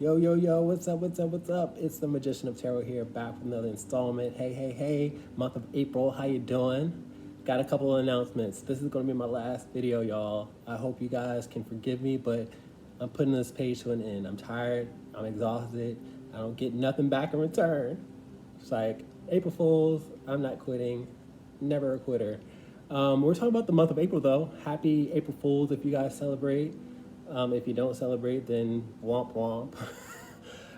Yo, yo, yo, what's up, what's up, what's up? It's the Magician of Tarot here, back with another installment. Hey, hey, hey, month of April, how you doing? Got a couple of announcements. This is going to be my last video, y'all. I hope you guys can forgive me, but I'm putting this page to an end. I'm tired, I'm exhausted, I don't get nothing back in return. It's like, April Fools, I'm not quitting, never a quitter. We're talking about the month of April, though. Happy April Fools if you guys celebrate. If you don't celebrate, then womp womp.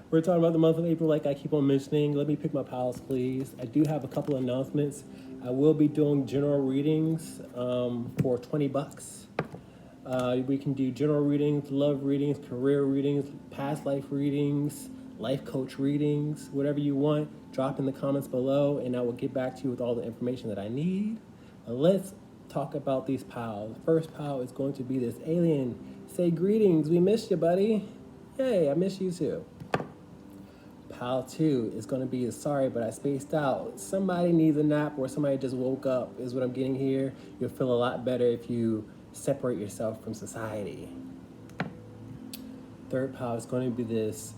We're talking about the month of April, like I keep on mentioning. Let me pick my piles, please. I do have a couple of announcements. I will be doing general readings for $20. We can do general readings, love readings, career readings, past life readings, life coach readings, whatever you want. Drop in the comments below, and I will get back to you with all the information that I need. Let's talk about these piles. First pile is going to be this alien. Say greetings, we missed you, buddy. Yay, I miss you too. Pile 2 is going to be sorry, but I spaced out. Somebody needs a nap or somebody just woke up is what I'm getting here. You'll feel a lot better if you separate yourself from society. Third pile is going to be this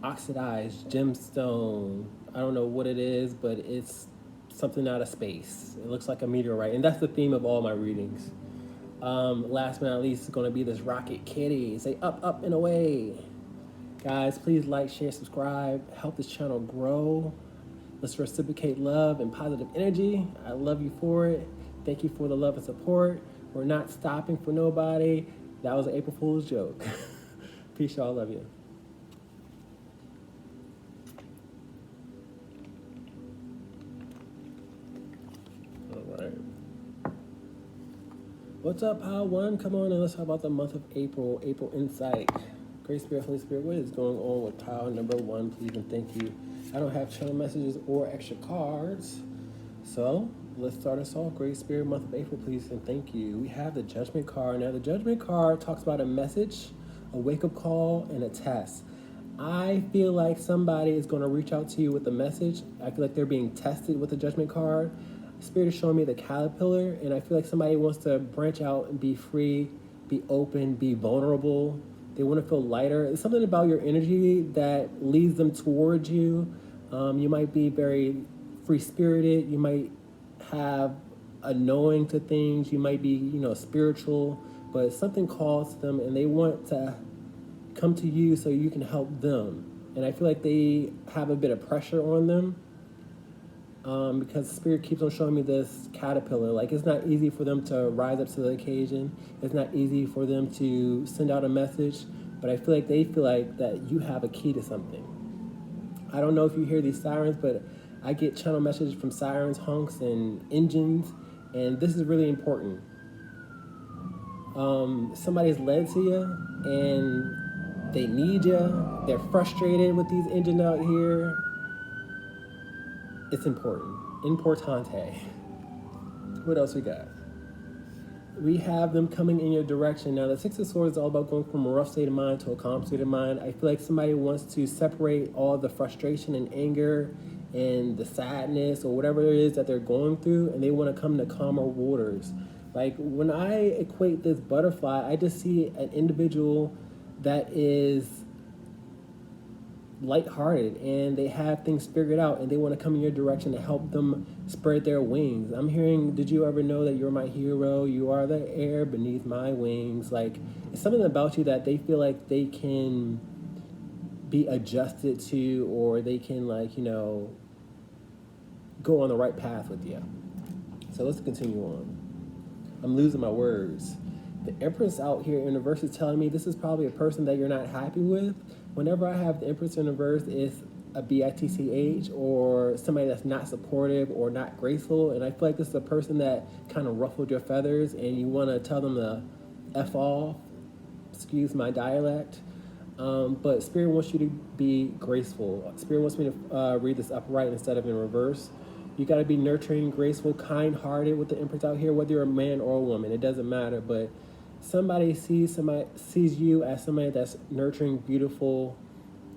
oxidized gemstone. I don't know what it is, but it's something out of space. It looks like a meteorite, and that's the theme of all my readings. Last but not least, is going to be this rocket kitty. Say up, up, and away. Guys, please like, share, subscribe. Help this channel grow. Let's reciprocate love and positive energy. I love you for it. Thank you for the love and support. We're not stopping for nobody. That was an April Fool's joke. Peace, y'all. Love you. All right. What's up, Pile 1? Come on and let's talk about the month of April. April Insight. Great Spirit, Holy Spirit, what is going on with Pile number 1? Please and thank you. I don't have channel messages or extra cards. So let's start us off. Great Spirit, month of April, please and thank you. We have the Judgment card. Now the Judgment card talks about a message, a wake-up call, and a test. I feel like somebody is going to reach out to you with a message. I feel like they're being tested with the Judgment card. Spirit is showing me the caterpillar, and I feel like somebody wants to branch out and be free, be open, be vulnerable. They want to feel lighter. It's something about your energy that leads them towards you. You might be very free-spirited. You might have a knowing to things. You might be, spiritual, but something calls them, and they want to come to you so you can help them. And I feel like they have a bit of pressure on them. Because Spirit keeps on showing me this caterpillar. Like, it's not easy for them to rise up to the occasion. It's not easy for them to send out a message, but I feel like they feel like that you have a key to something. I don't know if you hear these sirens, but I get channel messages from sirens, honks, and engines, and this is really important. Somebody's led to you, and they need you. They're frustrated with these engines out here. It's important. Importante. What else we got? We have them coming in your direction. Now, the Six of Swords is all about going from a rough state of mind to a calm state of mind. I feel like somebody wants to separate all the frustration and anger and the sadness or whatever it is that they're going through, and they want to come to calmer waters. Like, when I equate this butterfly, I just see an individual that is lighthearted and they have things figured out and they want to come in your direction to help them spread their wings. I'm hearing, did you ever know that you're my hero? You are the air beneath my wings. Like, it's something about you that they feel like they can be adjusted to, or they can, like, go on the right path with you. So let's continue on. I'm losing my words. The Empress out here in the verse is telling me this is probably a person that you're not happy with. Whenever I have the Empress in the verse, it's a bitch or somebody that's not supportive or not graceful. And I feel like this is a person that kind of ruffled your feathers and you want to tell them to F off, excuse my dialect. But Spirit wants you to be graceful. Spirit wants me to read this upright instead of in reverse. You got to be nurturing, graceful, kind-hearted with the Empress out here, whether you're a man or a woman. It doesn't matter, but somebody sees you as somebody that's nurturing, beautiful,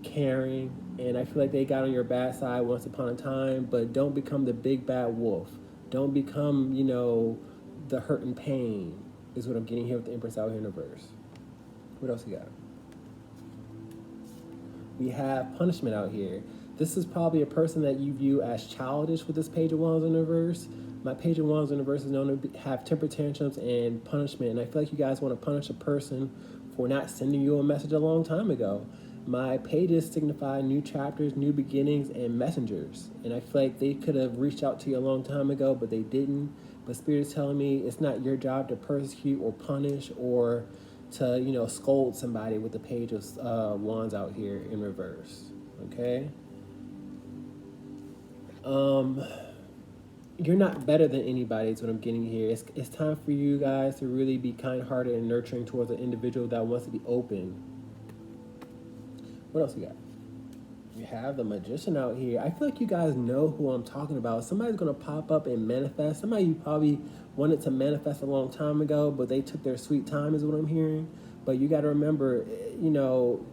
caring, and I feel like they got on your bad side once upon a time, but don't become the big bad wolf. Don't become, the hurt and pain is what I'm getting here with the Empress out here in the verse. What else you got? We have punishment out here. This is probably a person that you view as childish with this Page of Wands in reverse. My Page of Wands in reverse is known to have temper tantrums and punishment. And I feel like you guys want to punish a person for not sending you a message a long time ago. My pages signify new chapters, new beginnings, and messengers. And I feel like they could have reached out to you a long time ago, but they didn't. But Spirit is telling me it's not your job to persecute or punish or to, you know, scold somebody with the Page of Wands out here in reverse. Okay? You're not better than anybody is what I'm getting here. It's time for you guys to really be kind-hearted and nurturing towards an individual that wants to be open. What else we got? You have the Magician out here. I feel like you guys know who I'm talking about. Somebody's going to pop up and manifest. Somebody you probably wanted to manifest a long time ago, but they took their sweet time is what I'm hearing. But you got to remember, you know,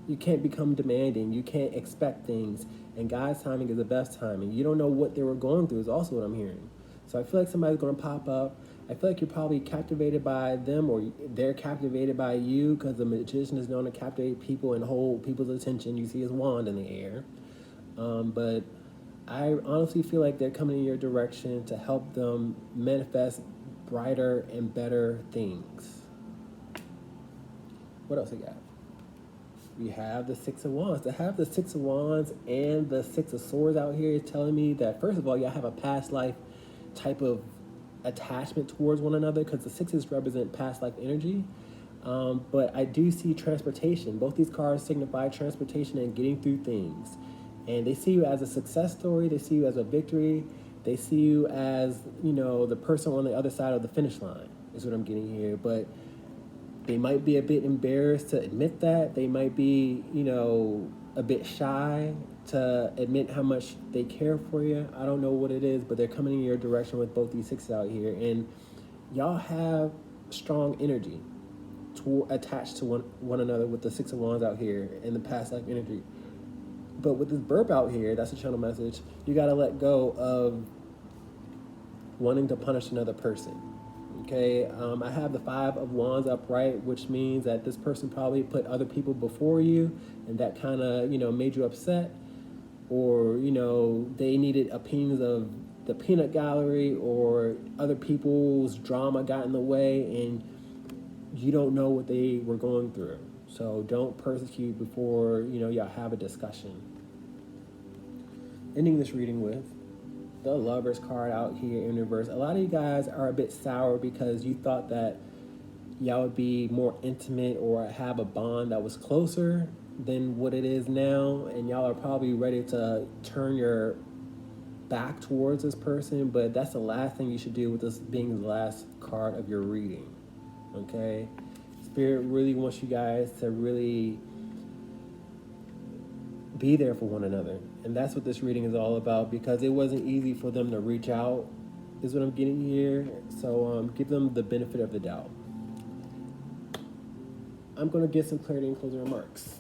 you can't become demanding. You can't expect things. And God's timing is the best timing. You don't know what they were going through is also what I'm hearing. So I feel like somebody's going to pop up. I feel like you're probably captivated by them or they're captivated by you because the Magician is known to captivate people and hold people's attention. You see his wand in the air. But I honestly feel like they're coming in your direction to help them manifest brighter and better things. What else we got? We have the Six of Wands. To have the Six of Wands and the Six of Swords out here is telling me that, first of all, y'all have a past life type of attachment towards one another because the sixes represent past life energy. But I do see transportation. Both these cards signify transportation and getting through things. And they see you as a success story. They see you as a victory. They see you as, you know, the person on the other side of the finish line is what I'm getting here. But they might be a bit embarrassed to admit that. They might be, you know, a bit shy to admit how much they care for you. I don't know what it is, but they're coming in your direction with both these sixes out here. And y'all have strong energy attached to one another with the Six of Wands out here and the past life energy. But with this burp out here, that's a channel message, you got to let go of wanting to punish another person. Okay, I have the Five of Wands upright, which means that this person probably put other people before you, and that kind of, you know, made you upset. Or, you know, they needed opinions of the peanut gallery, or other people's drama got in the way, and you don't know what they were going through. So don't persecute before, you know, y'all have a discussion. Ending this reading with the Lovers card out here in reverse. A lot of you guys are a bit sour because you thought that y'all would be more intimate or have a bond that was closer than what it is now, and y'all are probably ready to turn your back towards this person, but that's the last thing you should do with this being the last card of your reading. Okay? Spirit really wants you guys to really be there for one another. And that's what this reading is all about, because it wasn't easy for them to reach out, is what I'm getting here. So give them the benefit of the doubt. I'm going to get some clarity and closing remarks.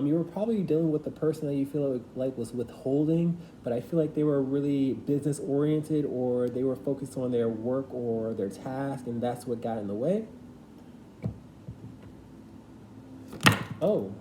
You were probably dealing with the person that you feel like was withholding, but I feel like they were really business oriented, or they were focused on their work or their task, and that's what got in the way. Oh,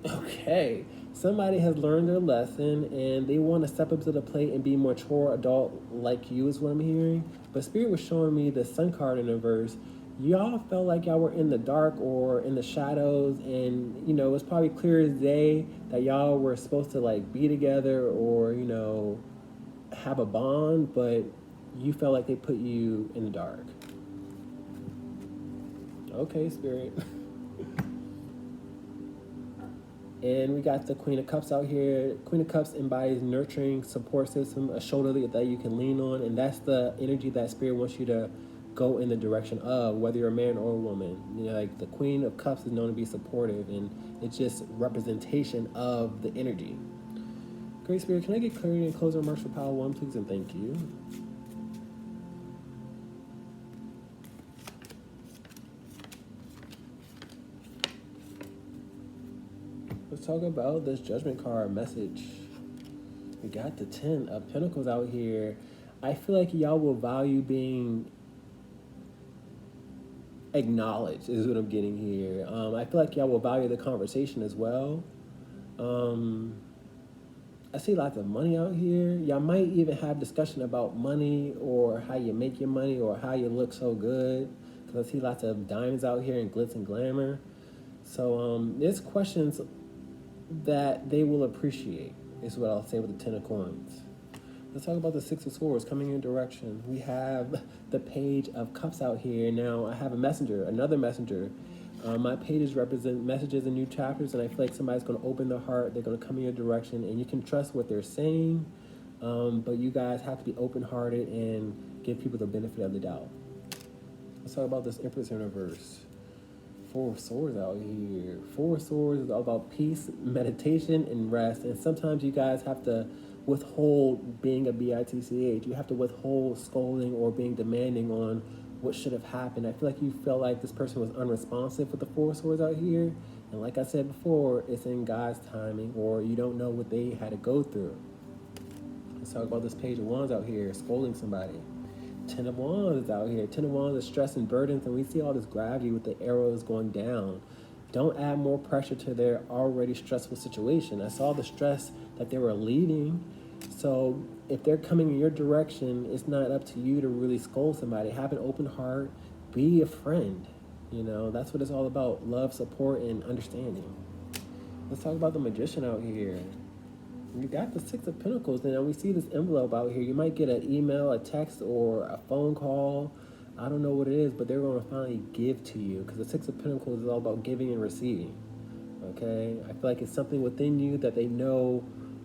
okay. Somebody has learned their lesson and they want to step up to the plate and be mature adult like you is what I'm hearing. But Spirit was showing me the Sun card in the verse. Y'all felt like y'all were in the dark or in the shadows, and you know, it was probably clear as day that y'all were supposed to like be together or, you know, have a bond, but you felt like they put you in the dark. Okay, Spirit. And we got the Queen of Cups out here. Queen of Cups embodies nurturing support system, a shoulder that you can lean on, and that's the energy that Spirit wants you to go in the direction of, whether you're a man or a woman. You know, like the Queen of Cups is known to be supportive, and it's just representation of the energy. Great Spirit, can I get clarity and closing remarks for Pile 1, please, and thank you. Let's talk about this Judgment card message. We got the 10 of Pentacles out here. I feel like y'all will value being acknowledged is what I'm getting here. I feel like y'all will value the conversation as well. Um, I see lots of money out here. Y'all might even have discussion about money or how you make your money or how you look so good. Because I see lots of diamonds out here and glitz and glamour. So there's questions that they will appreciate, is what I'll say with the 10 of coins. Let's talk about the 6 of swords coming in direction. We have the page of cups out here. Now I have a messenger, another messenger. My pages represent messages and new chapters, and I feel like somebody's going to open their heart. They're going to come in your direction, and you can trust what they're saying, but you guys have to be open-hearted and give people the benefit of the doubt. Let's talk about this Empress in reverse. 4 of swords out here. 4 of swords is all about peace, meditation, and rest, and sometimes you guys have to withhold being a bitch. You have to withhold scolding or being demanding on what should have happened. I feel like you feel like this person was unresponsive with the 4 of swords out here. And like I said before, it's in God's timing, or you don't know what they had to go through. Let's talk about this page of wands out here, scolding somebody. 10 of wands out here. 10 of wands is stress and burdens, and we see all this gravity with the arrows going down. Don't add more pressure to their already stressful situation. I saw the stress that they were leading. So if they're coming in your direction, it's not up to you to really scold somebody. Have an open heart. Be a friend. You know, that's what it's all about. Love, support, and understanding. Let's talk about the magician out here. You got the 6 of Pentacles. Now we see this envelope out here. You might get an email, a text, or a phone call. I don't know what it is, but they're going to finally give to you, because the 6 of Pentacles is all about giving and receiving. Okay? I feel like it's something within you that they know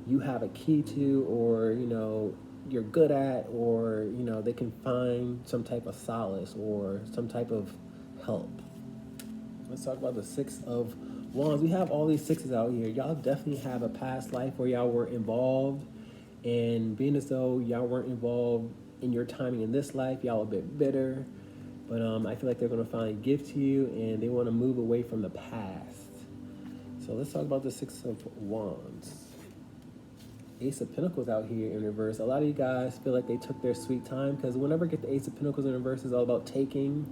you have a key to, or, you know, you're good at, or, you know, they can find some type of solace or some type of help. Let's talk about the 6 of Wands. We have all these 6s out here. Y'all definitely have a past life where y'all were involved, and being as though y'all weren't involved in your timing in this life, y'all a bit bitter, but I feel like they're going to finally give to you, and they want to move away from the past. So let's talk about the 6 of Wands. Ace of Pentacles out here in reverse. A lot of you guys feel like they took their sweet time, because whenever I get the Ace of Pentacles in reverse, it's all about taking.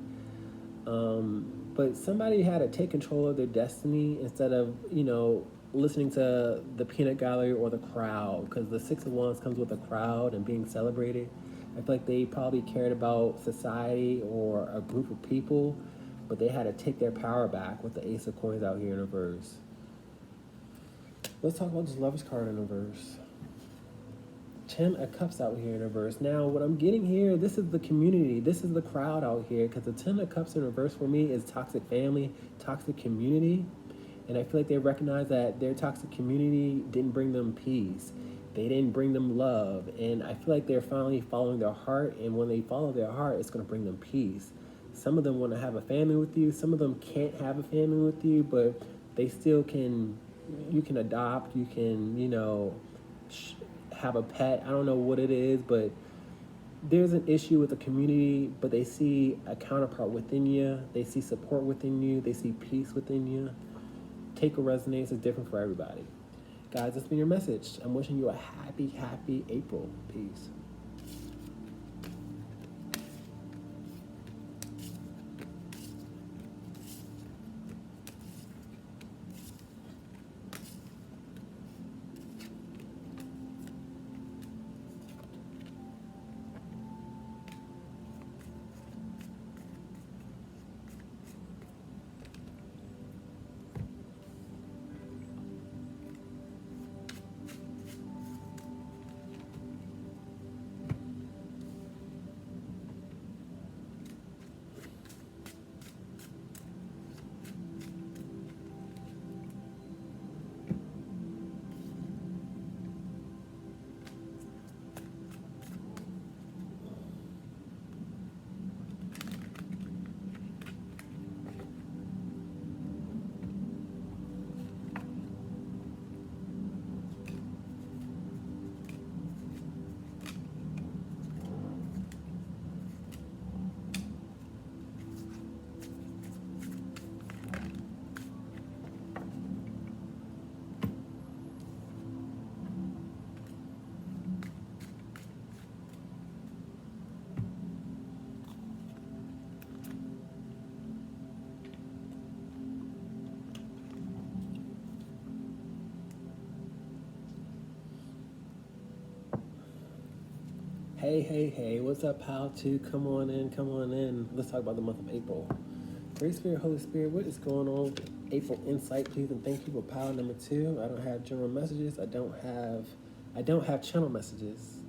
But somebody had to take control of their destiny instead of, you know, listening to the peanut gallery or the crowd, because the 6 of Wands comes with a crowd and being celebrated. I feel like they probably cared about society or a group of people, but they had to take their power back with the Ace of Coins out here in reverse. Let's talk about this Lover's card in reverse. 10 of Cups out here in reverse. Now, what I'm getting here, this is the community. This is the crowd out here, because the 10 of Cups in reverse for me is toxic family, toxic community. And I feel like they recognize that their toxic community didn't bring them peace. They didn't bring them love. And I feel like they're finally following their heart. And when they follow their heart, it's going to bring them peace. Some of them want to have a family with you. Some of them can't have a family with you, but they still can. You can adopt. You can, you know, have a pet. I don't know what it is, but there's an issue with the community, but they see a counterpart within you. They see support within you. They see peace within you. Take what resonates is different for everybody. Guys, that's been your message. I'm wishing you a happy, happy April. Peace. Hey, what's up, pal? Two, come on in. Let's talk about the month of April. Great Spirit, Holy Spirit, what is going on with April insight, please, and thank you for pile number 2. I don't have general messages. I don't have channel messages.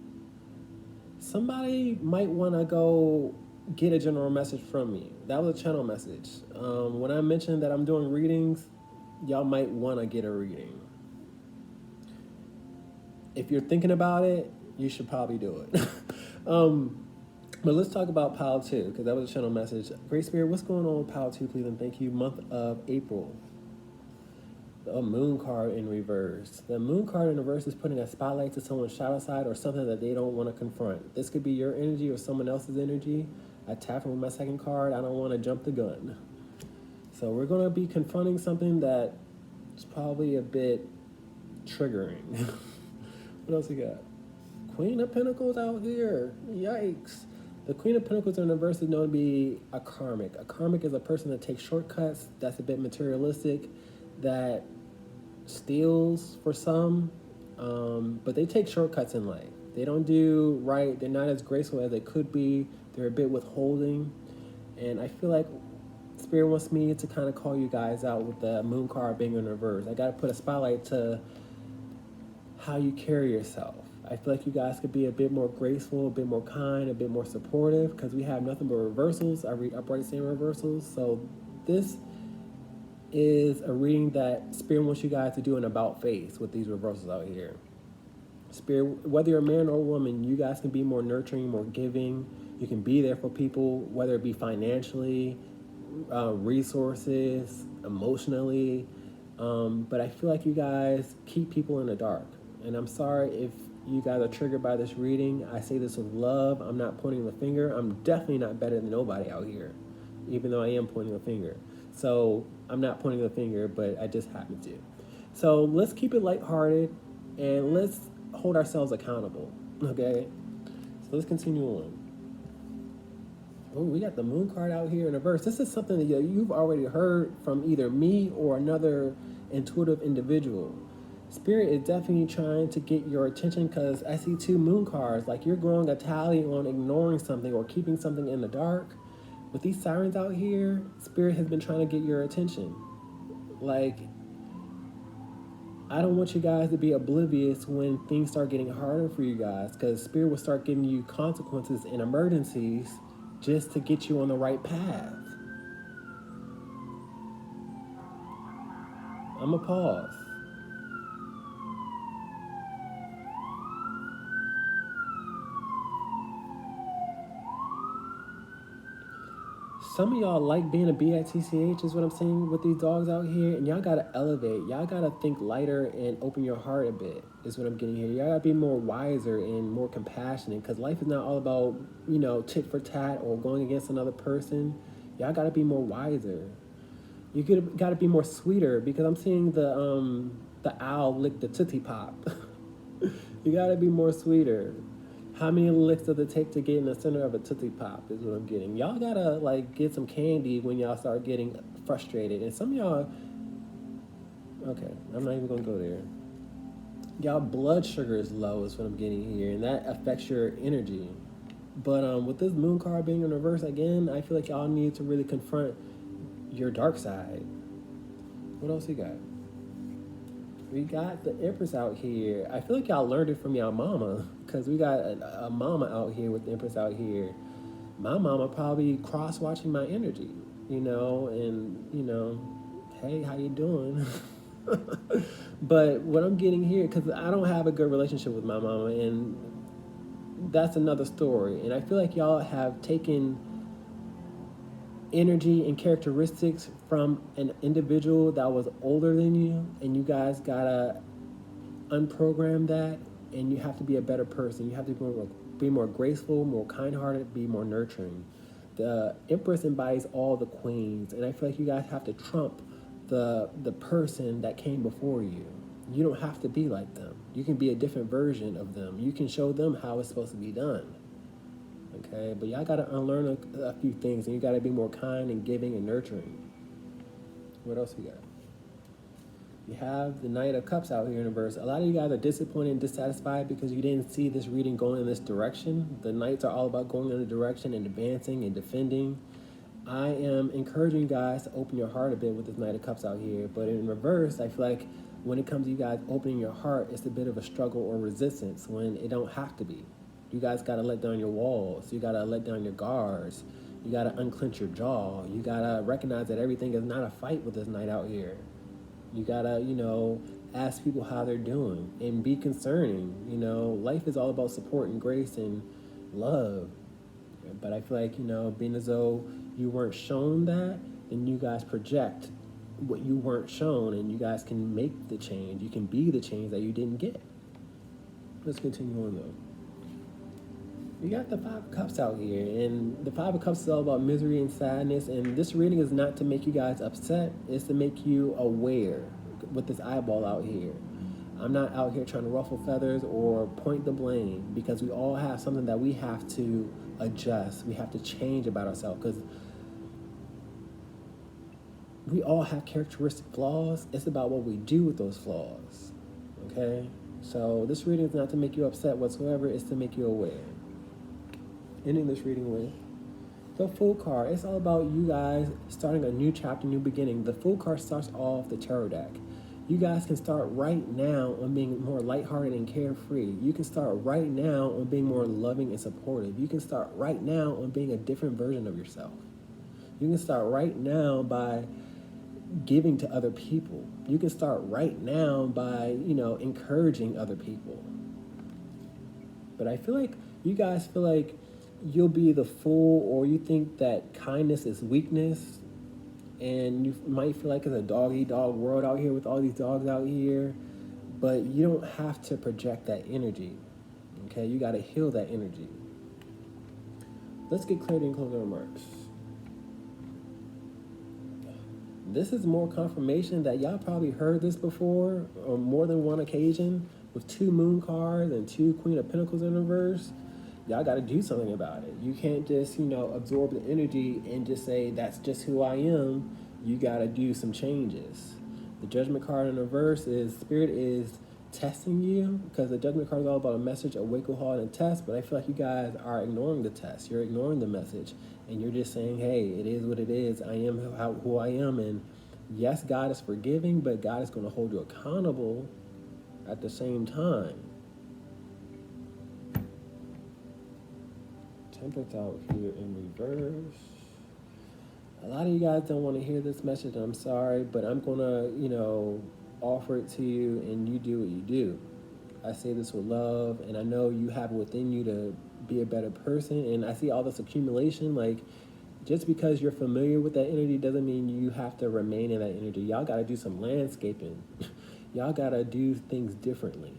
Somebody might want to go get a general message from me. That was a channel message. When I mentioned that I'm doing readings, y'all might want to get a reading. If you're thinking about it, you should probably do it. But let's talk about pile 2, because that was a channel message. Great Spirit, what's going on with pile 2, please, and thank you. Month of April. A moon card in reverse. The moon card in reverse is putting a spotlight to someone's shadow side or something that they don't want to confront. This could be your energy or someone else's energy. I tap from my second card. I don't want to jump the gun. So we're going to be confronting something that is probably a bit triggering. What else we got? Queen of Pentacles out here. Yikes. The Queen of Pentacles in reverse is known to be a karmic. A karmic is a person that takes shortcuts, that's a bit materialistic, that steals for some, but they take shortcuts in life. They don't do right. They're not as graceful as they could be. They're a bit withholding. And I feel like Spirit wants me to kind of call you guys out with the moon card being in reverse. I got to put a spotlight to how you carry yourself. I feel like you guys could be a bit more graceful, a bit more kind, a bit more supportive, because we have nothing but reversals. I read upright same reversals. So this is a reading that Spirit wants you guys to do an about face with these reversals out here. Spirit, whether you're a man or a woman, you guys can be more nurturing, more giving. You can be there for people, whether it be financially, resources, emotionally. But I feel like you guys keep people in the dark. And I'm sorry if you guys are triggered by this reading. I say this with love. I'm not pointing the finger. I'm definitely not better than nobody out here, even though I am pointing the finger. So I'm not pointing the finger, but I just happen to. So let's keep it lighthearted and let's hold ourselves accountable, okay? So let's continue on. Oh, we got the moon card out here in reverse. This is something that you've already heard from either me or another intuitive individual. Spirit is definitely trying to get your attention because I see 2 moon cards. Like you're growing a tally on ignoring something or keeping something in the dark. With these sirens out here, Spirit has been trying to get your attention. Like, I don't want you guys to be oblivious when things start getting harder for you guys, because Spirit will start giving you consequences and emergencies just to get you on the right path. I'm going to pause. Some of y'all like being a BITCH is what I'm saying with these dogs out here, and y'all gotta elevate. Y'all gotta think lighter and open your heart a bit is what I'm getting here. Y'all gotta be more wiser and more compassionate, because life is not all about, tit for tat or going against another person. Y'all gotta be more wiser. You gotta be more sweeter, because I'm seeing the owl lick the Tootsie Pop. You gotta be more sweeter. How many licks does it take to get in the center of a Tootsie Pop is what I'm getting. Y'all gotta get some candy when y'all start getting frustrated. And some of y'all, okay, I'm not even gonna go there. Y'all blood sugar is low is what I'm getting here, and that affects your energy. But with this moon card being in reverse again, I feel like y'all need to really confront your dark side. What else you got? We got the Empress out here. I feel like y'all learned it from y'all mama, because we got a mama out here with the Empress out here. My mama probably cross-watching my energy, hey, how you doing? But what I'm getting here, because I don't have a good relationship with my mama, and that's another story. And I feel like y'all have taken energy and characteristics from an individual that was older than you, and you guys gotta unprogram that, and you have to be a better person. You have to be more graceful, more kind-hearted, be more nurturing. The Empress embodies all the queens, and I feel like you guys have to trump the person that came before you. You don't have to be like them. You can be a different version of them. You can show them how it's supposed to be done. Okay, but y'all gotta unlearn a few things, and you gotta be more kind and giving and nurturing. What else we got? You have the Knight of Cups out here in reverse. A lot of you guys are disappointed and dissatisfied because you didn't see this reading going in this direction. The Knights are all about going in a direction and advancing and defending. I am encouraging you guys to open your heart a bit with this Knight of Cups out here. But in reverse, I feel like when it comes to you guys opening your heart, it's a bit of a struggle or resistance when it don't have to be. You guys got to let down your walls. You got to let down your guards. You got to unclench your jaw. You got to recognize that everything is not a fight with this Knight out here. You got to, ask people how they're doing and be concerning. Life is all about support and grace and love. But I feel like, being as though you weren't shown that, then you guys project what you weren't shown, and you guys can make the change. You can be the change that you didn't get. Let's continue on, though. You got the Five of Cups out here, and the Five of Cups is all about misery and sadness, and this reading is not to make you guys upset, it's to make you aware with this eyeball out here. I'm not out here trying to ruffle feathers or point the blame, because we all have something that we have to adjust, we have to change about ourselves, because we all have characteristic flaws. It's about what we do with those flaws, okay? So this reading is not to make you upset whatsoever, it's to make you aware. Ending this reading with the Fool card. It's all about you guys starting a new chapter, new beginning. The Fool card starts off the tarot deck. You guys can start right now on being more lighthearted and carefree. You can start right now on being more loving and supportive. You can start right now on being a different version of yourself. You can start right now by giving to other people. You can start right now by, encouraging other people. But I feel like you guys feel like you'll be the fool, or you think that kindness is weakness, and you might feel like it's a dog-eat-dog world out here with all these dogs out here, but you don't have to project that energy, okay? You got to heal that energy. Let's get clarity and closing remarks. This is more confirmation that y'all probably heard this before on more than one occasion, with 2 Moon cards and 2 Queen of Pentacles in reverse. Y'all got to do something about it. You can't just, absorb the energy and just say, that's just who I am. You got to do some changes. The Judgment card in reverse is Spirit is testing you, because the Judgment card is all about a message, a wake-up call, and a test, but I feel like you guys are ignoring the test. You're ignoring the message, and you're just saying, hey, it is what it is. I am who I am, and yes, God is forgiving, but God is going to hold you accountable at the same time. Temperance out here in reverse. A lot of you guys don't want to hear this message, and I'm sorry, but I'm gonna, offer it to you, and you do what you do. I say this with love, and I know you have it within you to be a better person, and I see all this accumulation. Like, just because you're familiar with that energy doesn't mean you have to remain in that energy. Y'all got to do some landscaping. Y'all got to do things differently.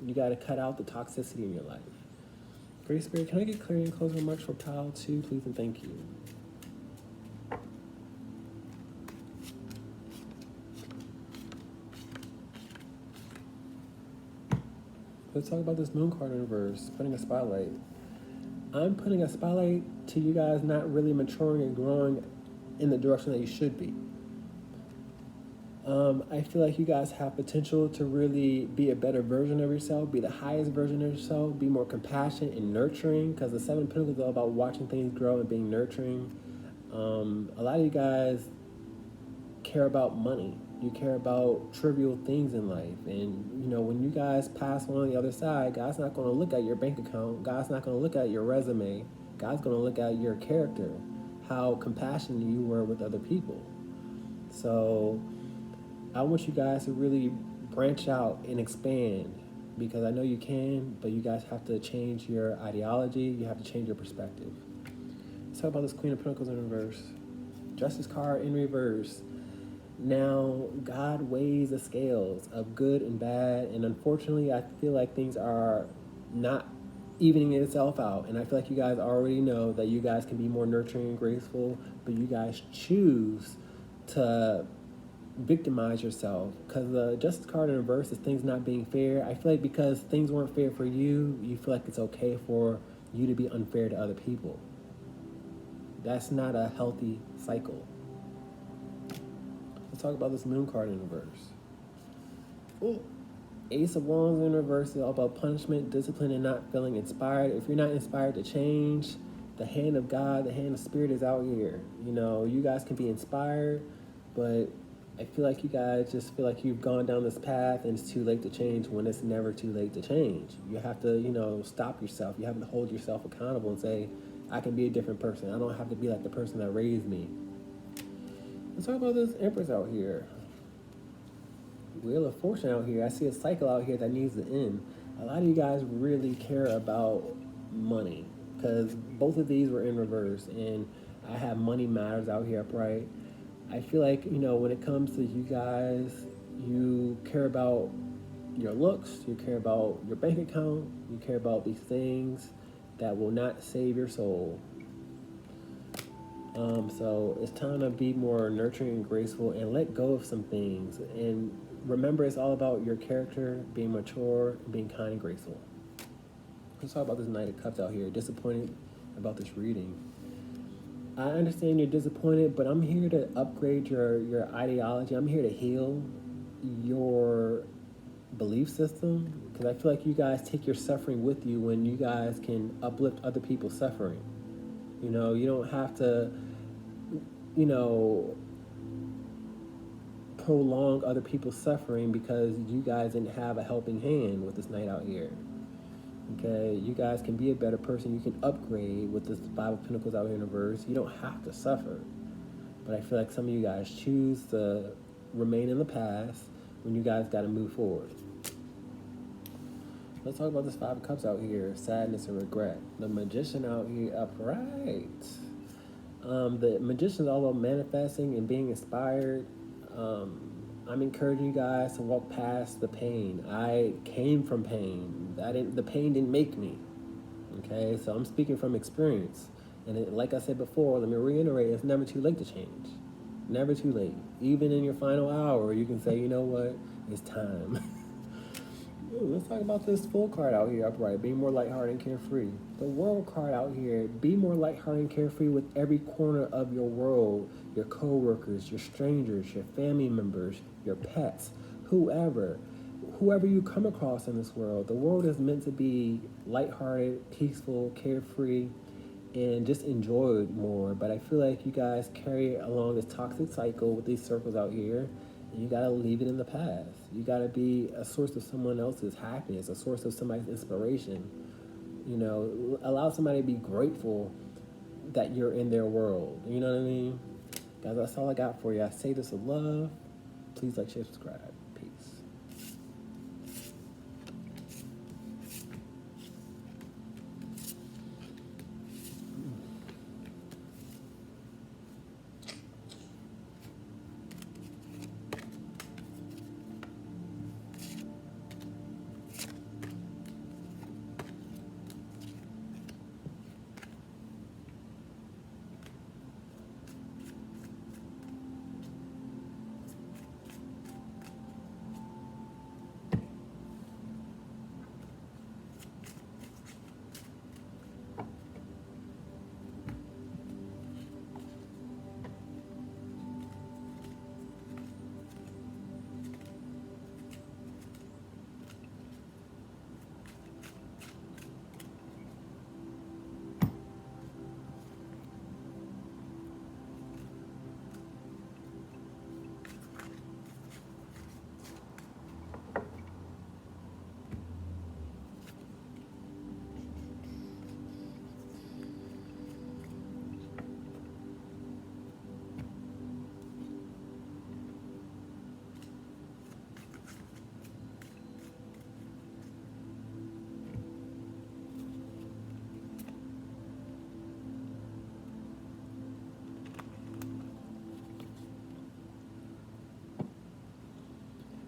You got to cut out the toxicity in your life. Great Spirit, can I get clarity and closing remarks for pile 2, please, and thank you. Let's talk about this Moon card in reverse, putting a spotlight. I'm putting a spotlight to you guys not really maturing and growing in the direction that you should be. I feel like you guys have potential to really be a better version of yourself, be the highest version of yourself, be more compassionate and nurturing, because the 7 of Pentacles is all about watching things grow and being nurturing. A lot of you guys care about money. You care about trivial things in life. And, when you guys pass on the other side, God's not going to look at your bank account. God's not going to look at your resume. God's going to look at your character, how compassionate you were with other people. So I want you guys to really branch out and expand, because I know you can, but you guys have to change your ideology. You have to change your perspective. Let's talk about this Queen of Pentacles in reverse. Justice card in reverse. Now, God weighs the scales of good and bad, and unfortunately, I feel like things are not evening itself out, and I feel like you guys already know that you guys can be more nurturing and graceful, but you guys choose to victimize yourself, because the Justice card in reverse is things not being fair. I feel like because things weren't fair for you, you feel like it's okay for you to be unfair to other people. That's not a healthy cycle. Let's talk about this Moon card in reverse. Ooh. Ace of Wands in reverse is all about punishment, discipline, and not feeling inspired. If you're not inspired to change, the hand of God, the hand of Spirit is out here. You know, you guys can be inspired, but I feel like you guys just feel like you've gone down this path and it's too late to change when it's never too late to change. You have to, you know, stop yourself. You have to hold yourself accountable and say, I can be a different person. I don't have to be like the person that raised me. Let's talk about this Empress out here. Wheel of Fortune out here. I see a cycle out here that needs to end. A lot of you guys really care about money because both of these were in reverse, and I have money matters out here upright. I feel like, you know, when it comes to you guys, you care about your looks, you care about your bank account, you care about these things that will not save your soul. So it's time to be more nurturing and graceful and let go of some things. And remember, it's all about your character, being mature, and being kind and graceful. Let's talk about this Knight of Cups out here. Disappointed about this reading. I understand you're disappointed, but I'm here to upgrade your ideology. I'm here to heal your belief system because I feel like you guys take your suffering with you when you guys can uplift other people's suffering. You know, you don't have to, you know, prolong other people's suffering because you guys didn't have a helping hand with this Knight out here. Okay, you guys can be a better person. You can upgrade with this Five of Pentacles out here in reverse. You don't have to suffer. But I feel like some of you guys choose to remain in the past when you guys got to move forward. Let's talk about this Five of Cups out here. Sadness and regret. The Magician out here upright. The Magician is all about manifesting and being inspired. I'm encouraging you guys to walk past the pain. I came from pain. The pain didn't make me. Okay, so I'm speaking from experience. And like I said before, let me reiterate, it's never too late to change. Never too late. Even in your final hour, you can say, you know what, it's time. Ooh, let's talk about this Fool card out here upright. Be more lighthearted and carefree. The World card out here. Be more lighthearted and carefree with every corner of your world. Your co-workers, your strangers, your family members, your pets, whoever you come across in this world. The world is meant to be lighthearted, peaceful, carefree, and just enjoy it more. But I feel like you guys carry along this toxic cycle with these circles out here. You gotta leave it in the past. You gotta be a source of someone else's happiness, a source of somebody's inspiration. You know, allow somebody to be grateful that you're in their world. You know what I mean? Guys, that's all I got for you. I say this with love. Please like, share, subscribe. Peace.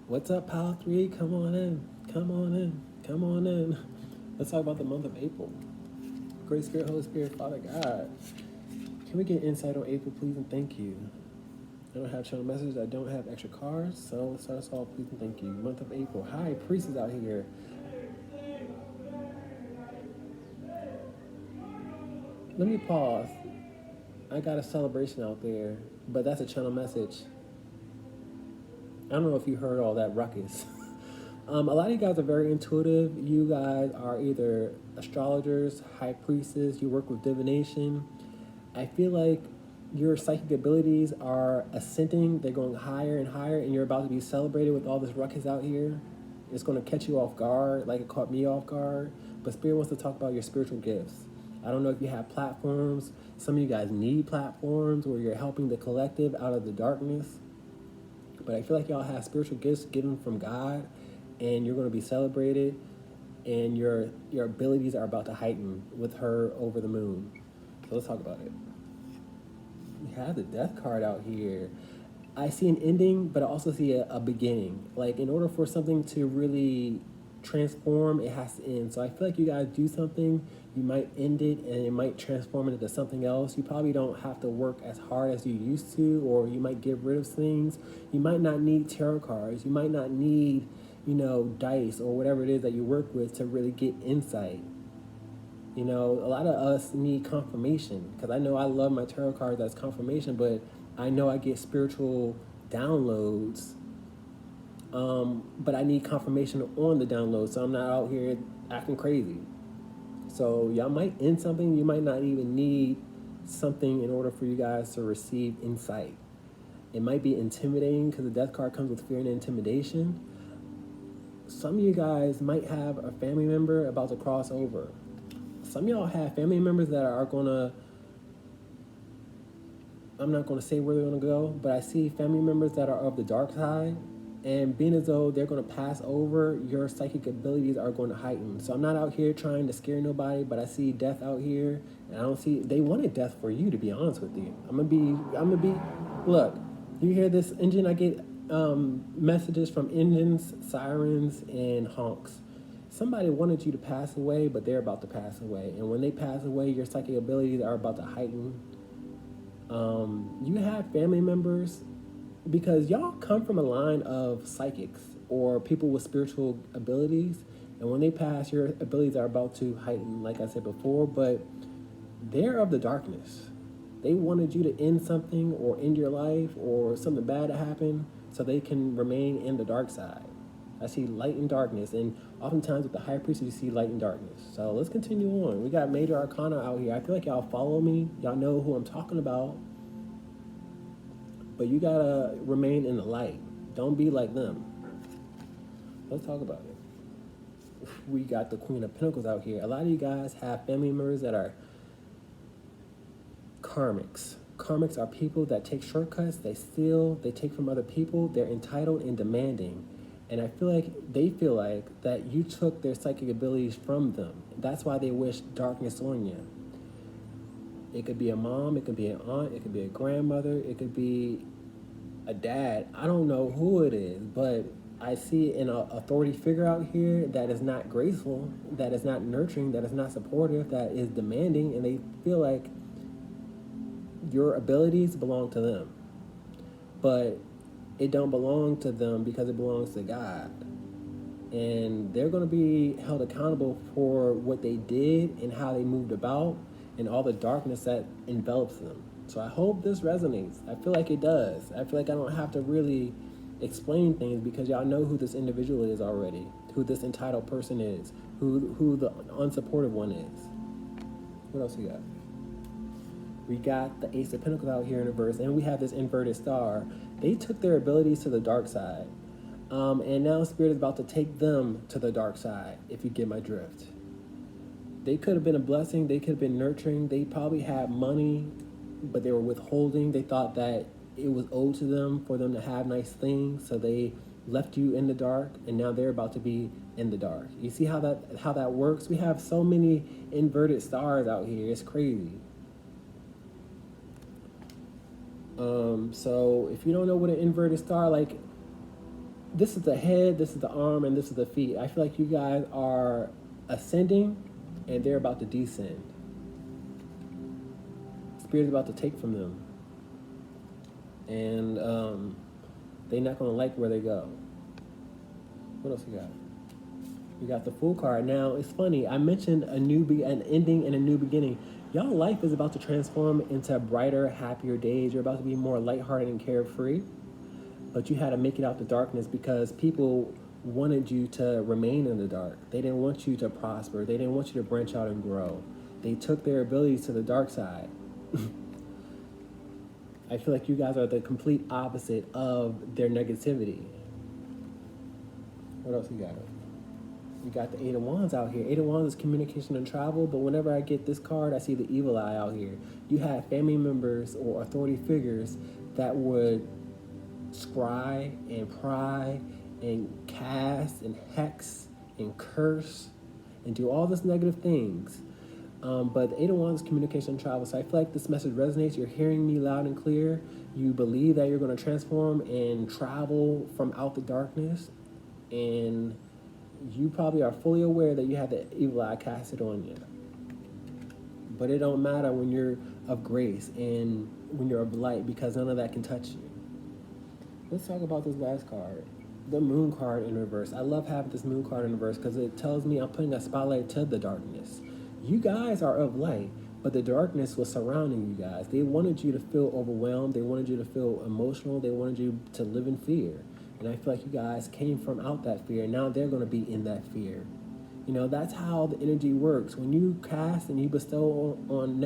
What's up, Pile 3? Come on in. Come on in. Come on in. Let's talk about the month of April. Great Spirit, Holy Spirit, Father God. Can we get insight on April, please, and thank you? I don't have channel messages. I don't have extra cards. So let's start us off, please, and thank you. Month of April. Hi, Priest is out here. Let me pause. I got a celebration out there, but that's a channel message. I don't know if you heard all that ruckus. A lot of you guys are very intuitive. You guys are either astrologers, high priestess, you work with divination. I feel like your psychic abilities are ascending, they're going higher and higher, and you're about to be celebrated with all this ruckus out here. It's going to catch you off guard, like it caught me off guard. But Spirit wants to talk about your spiritual gifts. I don't know if you have platforms. Some of you guys need platforms where you're helping the collective out of the darkness. But I feel like y'all have spiritual gifts given from God, and you're going to be celebrated, and your abilities are about to heighten with her over the moon. So let's talk about it. We have the death card out here. I see an ending, but I also see a beginning. Like, in order for something to really transform, it has to end. So I feel like you guys do something, you might end it, and it might transform it into something else. You probably don't have to work as hard as you used to, or you might get rid of things. You might not need tarot cards. You might not need, dice or whatever it is that you work with to really get insight. A lot of us need confirmation, because I know I love my tarot cards as confirmation, but I know I get spiritual downloads, but I need confirmation on the download, so I'm not out here acting crazy. So y'all might end something. You might not even need something in order for you guys to receive insight. It might be intimidating, because the death card comes with fear and intimidation. Some of you guys might have a family member about to cross over. Some of y'all have family members that are gonna, I'm not gonna say where they're gonna go, but I see family members that are of the dark side, and being as though they're gonna pass over, your psychic abilities are going to heighten. So I'm not out here trying to scare nobody, but I see death out here, and I don't see, they wanted death for you, to be honest with you. I'm gonna be, look, you hear this engine? I get messages from engines, sirens, and honks. Somebody wanted you to pass away, but they're about to pass away. And when they pass away, your psychic abilities are about to heighten. You have family members, because y'all come from a line of psychics or people with spiritual abilities. And when they pass, your abilities are about to heighten, like I said before, but they're of the darkness. They wanted you to end something or end your life or something bad to happen so they can remain in the dark side. I see light and darkness, and oftentimes with the high priest, you see light and darkness. So let's continue on. We got major arcana out here. I feel like y'all follow me. Y'all know who I'm talking about. But you gotta remain in the light. Don't be like them. Let's talk about it. We got the Queen of Pentacles out here. A lot of you guys have family members that are karmics. Karmics are people that take shortcuts, they steal, they take from other people, they're entitled and demanding. And I feel like they feel like that you took their psychic abilities from them. That's why they wish darkness on you. It could be a mom, it could be an aunt, it could be a grandmother, it could be a dad. I don't know who it is, but I see an authority figure out here that is not graceful, that is not nurturing, that is not supportive, that is demanding, and they feel like your abilities belong to them. But it don't belong to them because it belongs to God. And they're going to be held accountable for what they did and how they moved about and all the darkness that envelops them. So I hope this resonates. I feel like it does. I feel like I don't have to really explain things, because y'all know who this individual is already, who this entitled person is, who the unsupportive one is. What else we got? We got the Ace of Pentacles out here in reverse, and we have this inverted star. They took their abilities to the dark side. And now Spirit is about to take them to the dark side, if you get my drift. They could have been a blessing. They could have been nurturing. They probably had money, but they were withholding. They thought that it was owed to them for them to have nice things, so they left you in the dark, and now they're about to be in the dark. You see how that works? We have so many inverted stars out here. It's crazy. So if you don't know what an inverted star, like, this is the head, this is the arm, and this is the feet. I feel like you guys are ascending and they're about to descend. Spirit's about to take from them. And they're not going to like where they go. What else we got? We got the Fool card. Now, it's funny. I mentioned an ending and a new beginning. Y'all life is about to transform into brighter, happier days. You're about to be more lighthearted and carefree. But you had to make it out the darkness because people wanted you to remain in the dark. They didn't want you to prosper. They didn't want you to branch out and grow. They took their abilities to the dark side. I feel like you guys are the complete opposite of their negativity. What else you got? You got the Eight of Wands out here. Eight of Wands is communication and travel, but whenever I get this card, I see the evil eye out here. You have family members or authority figures that would scry and pry and cast and hex and curse and do all this negative things. But the Eight of Wands is communication and travel. So I feel like this message resonates. You're hearing me loud and clear. You believe that you're going to transform and travel from out the darkness. And you probably are fully aware that you have the evil eye casted on you. But it don't matter when you're of grace and when you're of light, because none of that can touch you. Let's talk about this last card, the Moon card in reverse. I love having this Moon card in reverse because it tells me I'm putting a spotlight to the darkness. You guys are of light, but the darkness was surrounding you guys. They wanted you to feel overwhelmed. They wanted you to feel emotional. They wanted you to live in fear. And I feel like you guys came from out that fear. Now they're going to be in that fear. You know, that's how the energy works. When you cast and you bestow on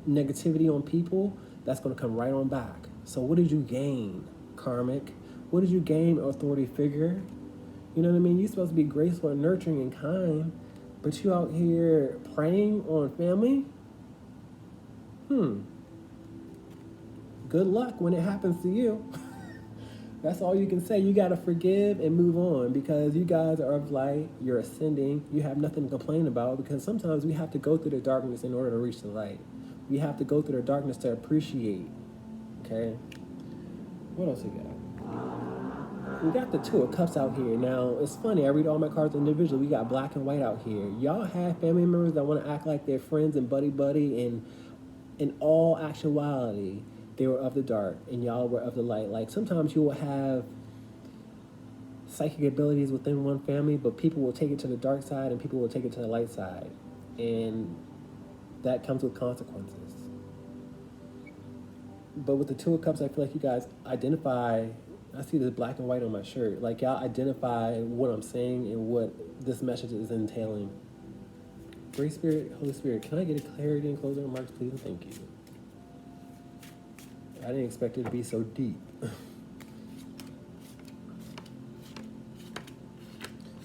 negativity on people, that's going to come right on back. So what did you gain, karmic? What did you gain, authority figure? You know what I mean? You're supposed to be graceful and nurturing and kind, but you out here preying on family? Good luck when it happens to you. That's all you can say. You got to forgive and move on, because you guys are of light. You're ascending. You have nothing to complain about, because sometimes we have to go through the darkness in order to reach the light. We have to go through the darkness to appreciate. Okay? What else we got? We got the Two of Cups out here. Now, it's funny. I read all my cards individually. We got black and white out here. Y'all have family members that want to act like they're friends and buddy-buddy, and in all actuality, they were of the dark and y'all were of the light. Like, sometimes you will have psychic abilities within one family, but people will take it to the dark side and people will take it to the light side. And that comes with consequences. But with the Two of Cups, I feel like you guys identify, I see this black and white on my shirt, like y'all identify what I'm saying and what this message is entailing. Great Spirit, Holy Spirit, can I get a clarity and closing remarks, please, and thank you. I didn't expect it to be so deep.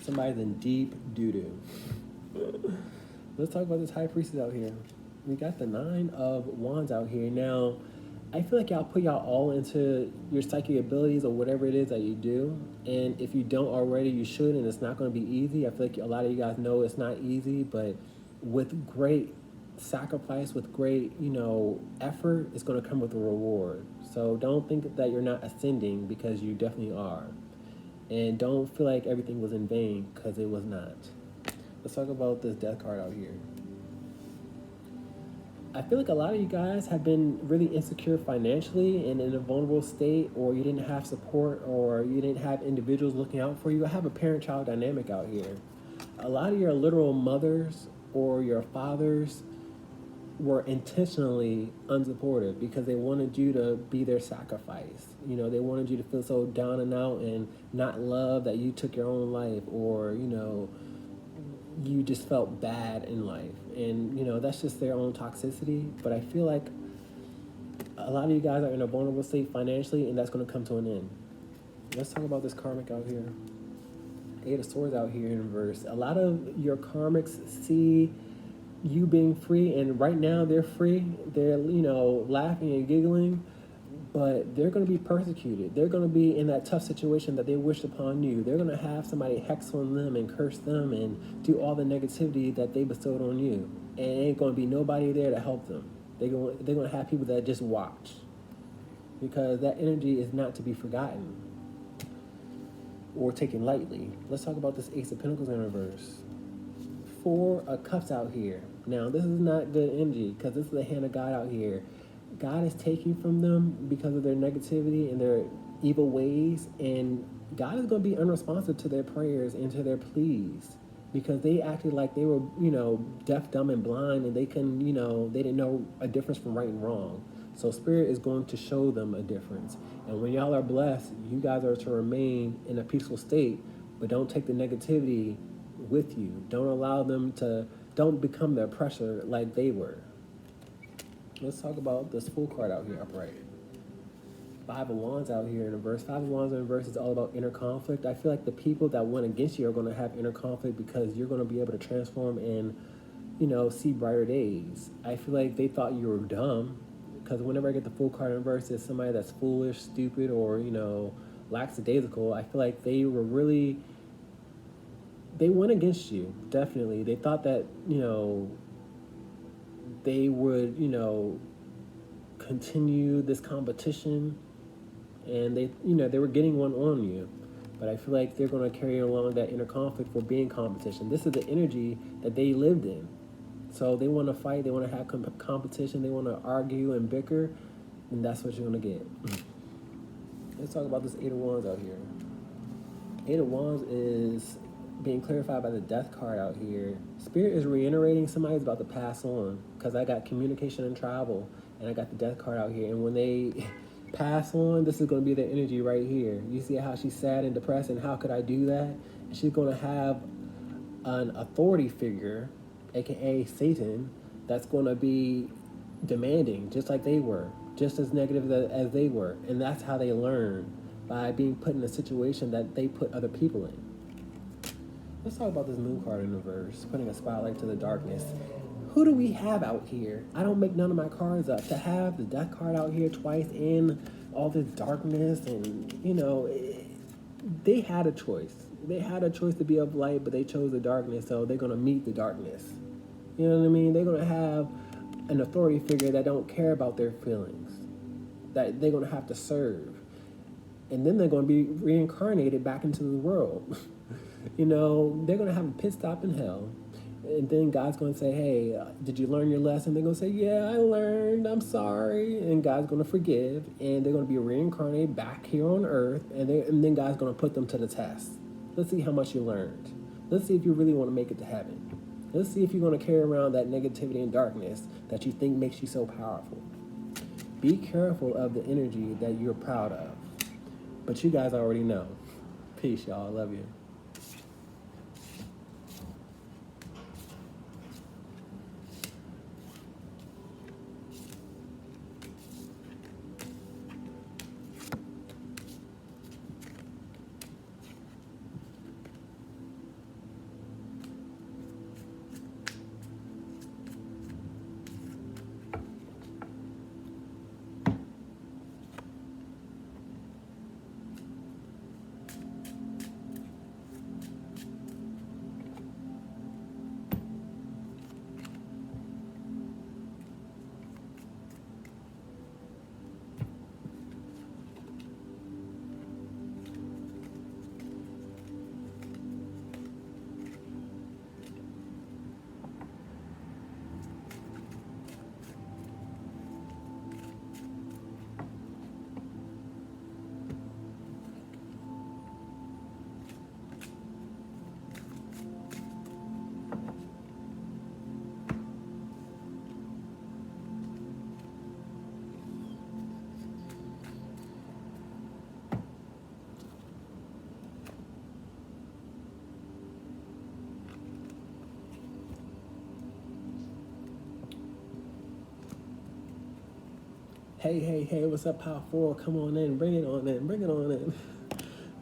Somebody's in deep doo-doo. Let's talk about this High Priestess out here. We got the Nine of Wands out here. Now, I feel like y'all put y'all all into your psychic abilities or whatever it is that you do. And if you don't already, you should, and it's not going to be easy. I feel like a lot of you guys know it's not easy, but with great sacrifice, with great, effort, it's going to come with a reward. So don't think that you're not ascending, because you definitely are. And don't feel like everything was in vain, because it was not. Let's talk about this Death card out here. I feel like a lot of you guys have been really insecure financially and in a vulnerable state, or you didn't have support, or you didn't have individuals looking out for you. I have a parent-child dynamic out here. A lot of your literal mothers or your fathers were intentionally unsupportive because they wanted you to be their sacrifice. They wanted you to feel so down and out and not loved that you took your own life, or, you just felt bad in life. And, that's just their own toxicity. But I feel like a lot of you guys are in a vulnerable state financially, and that's going to come to an end. Let's talk about this karmic out here. Eight of Swords out here in reverse. A lot of your karmics see you being free, and right now they're free. They're, laughing and giggling, but they're going to be persecuted. They're going to be in that tough situation that they wished upon you. They're going to have somebody hex on them and curse them and do all the negativity that they bestowed on you. And ain't going to be nobody there to help them. They're going to have people that just watch, because that energy is not to be forgotten or taken lightly. Let's talk about this Ace of Pentacles in reverse. Four of Cups out here. Now, this is not good energy, because this is the hand of God out here. God is taking from them because of their negativity and their evil ways, and God is going to be unresponsive to their prayers and to their pleas, because they acted like they were, deaf, dumb, and blind, and they couldn't, they didn't know a difference from right and wrong. So Spirit is going to show them a difference. And when y'all are blessed, you guys are to remain in a peaceful state, but don't take the negativity with you. Don't allow them to, don't become their pressure like they were. Let's talk about this Fool card out here upright. Five of Wands out here in a verse. Five of Wands in a verse is all about inner conflict. I feel like the people that went against you are going to have inner conflict because you're going to be able to transform and, see brighter days. I feel like they thought you were dumb because whenever I get the Fool card in verse, it's somebody that's foolish, stupid, or, lackadaisical. I feel like they went against you, definitely. They thought that, they would, continue this competition, and they were getting one on you. But I feel like they're going to carry along that inner conflict for being competition. This is the energy that they lived in. So they want to fight, they want to have competition, they want to argue and bicker, and that's what you're going to get. Let's talk about this Eight of Wands out here. Eight of Wands is being clarified by the Death card out here. Spirit is reiterating somebody's about to pass on, because I got communication and travel, and I got the Death card out here. And when they pass on, this is going to be their energy right here. You see how she's sad and depressed, and how could I do that? And she's going to have an authority figure, aka Satan, that's going to be demanding, just like they were, just as negative as they were. And that's how they learn, by being put in a situation that they put other people in. Let's talk about this Moon card in reverse, putting a spotlight to the darkness. Who do we have out here? I don't make none of my cards up. To have the Death card out here twice in all this darkness, and, they had a choice. They had a choice to be of light, but they chose the darkness, so they're going to meet the darkness. You know what I mean? They're going to have an authority figure that don't care about their feelings, that they're going to have to serve. And then they're going to be reincarnated back into the world. They're going to have a pit stop in hell. And then God's going to say, hey, did you learn your lesson? They're going to say, yeah, I learned. I'm sorry. And God's going to forgive. And they're going to be reincarnated back here on earth. And then God's going to put them to the test. Let's see how much you learned. Let's see if you really want to make it to heaven. Let's see if you're going to carry around that negativity and darkness that you think makes you so powerful. Be careful of the energy that you're proud of. But you guys already know. Peace, y'all. I love you. Hey, what's up, Power 4? Come on in, bring it on in.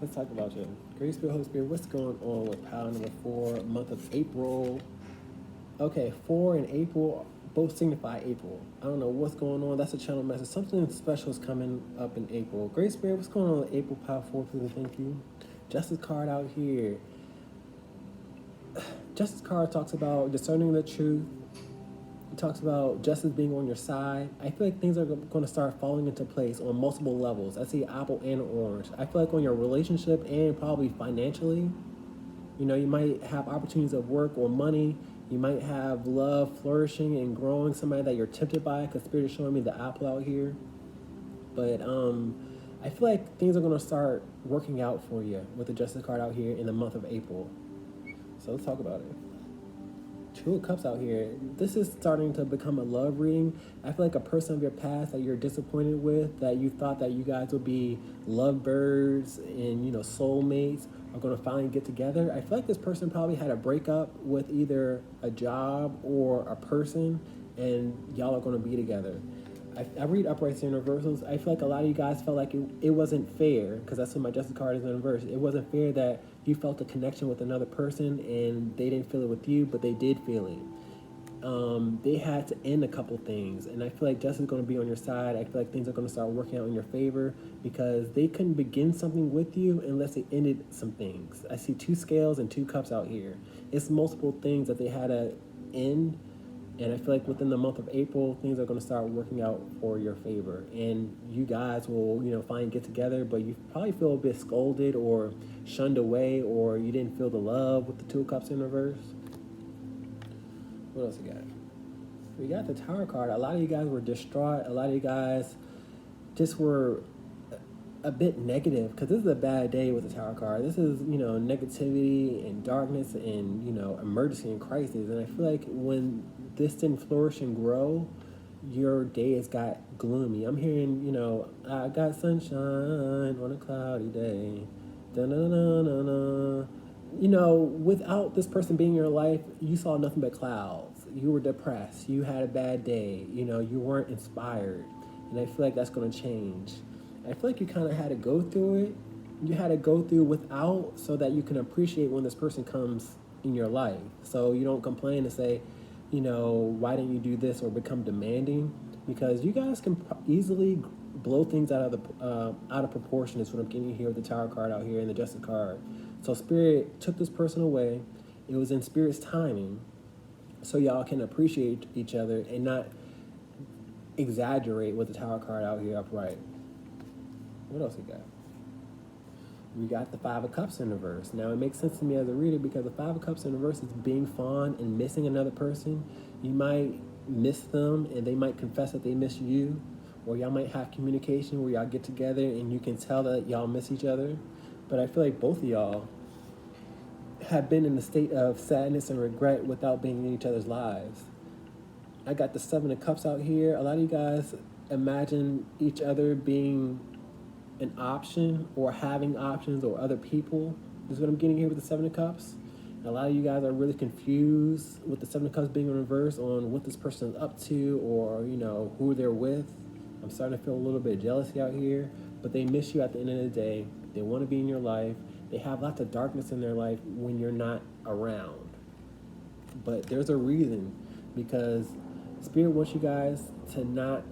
Let's talk about you. Great Spirit, Holy Spirit, what's going on with Power number 4, month of April? Okay, 4 and April both signify April. I don't know what's going on. That's a channel message. Something special is coming up in April. Great Spirit, what's going on with April, Power 4, please and thank you. Justice card out here. Justice card talks about discerning the truth. It talks about justice being on your side. I feel like things are going to start falling into place on multiple levels. I see apple and orange. I feel like on your relationship and probably financially, you might have opportunities of work or money. You might have love flourishing and growing, somebody that you're tempted by, because Spirit is showing me the apple out here. But I feel like things are going to start working out for you with the Justice card out here in the month of April. So let's talk about it. Two of Cups out here. This is starting to become a love reading. I feel like a person of your past that you're disappointed with, that you thought that you guys would be lovebirds and, soulmates, are going to finally get together. I feel like this person probably had a breakup with either a job or a person, and y'all are going to be together. I read uprights and reversals. I feel like a lot of you guys felt like it wasn't fair, because that's what my justice card is in reverse. It wasn't fair that you felt a connection with another person and they didn't feel it with you, but they did feel it. They had to end a couple things, and I feel like justice is going to be on your side. I feel like things are going to start working out in your favor, because they couldn't begin something with you unless they ended some things. I see 2 scales and 2 cups out here. It's multiple things that they had to end. And I feel like within the month of April, things are going to start working out for your favor. And you guys will, finally get together, but you probably feel a bit scolded or shunned away, or you didn't feel the love with the 2 of Cups in reverse. What else we got? We got the Tower card. A lot of you guys were distraught. A lot of you guys just were a bit negative, because this is a bad day with the Tower card. This is, negativity and darkness and, emergency and crisis. And I feel like when this didn't flourish and grow, your day has got gloomy. I'm hearing, I got sunshine on a cloudy day. Da-na-na-na-na. Without this person being in your life, you saw nothing but clouds. You were depressed. You had a bad day. You weren't inspired. And I feel like that's going to change. I feel like you kind of had to go through it. You had to go through without, so that you can appreciate when this person comes in your life. So you don't complain and say, why didn't you do this, or become demanding? Because you guys can easily blow things out of proportion, is what I'm getting here with the Tower card out here and the Justice card. So Spirit took this person away. It was in Spirit's timing, so y'all can appreciate each other and not exaggerate with the Tower card out here upright. What else we got? We got the 5 of Cups in reverse. Now, it makes sense to me as a reader, because the 5 of Cups in reverse is being fond and missing another person. You might miss them, and they might confess that they miss you, or y'all might have communication where y'all get together and you can tell that y'all miss each other. But I feel like both of y'all have been in a state of sadness and regret without being in each other's lives. I got the 7 of Cups out here. A lot of you guys imagine each other being an option, or having options, or other people. This is what I'm getting here with the 7 of Cups. And a lot of you guys are really confused with the 7 of Cups being in reverse on what this person is up to, or who they're with. I'm starting to feel a little bit of jealousy out here, but they miss you at the end of the day. They want to be in your life. They have lots of darkness in their life when you're not around. But there's a reason, because Spirit wants you guys to not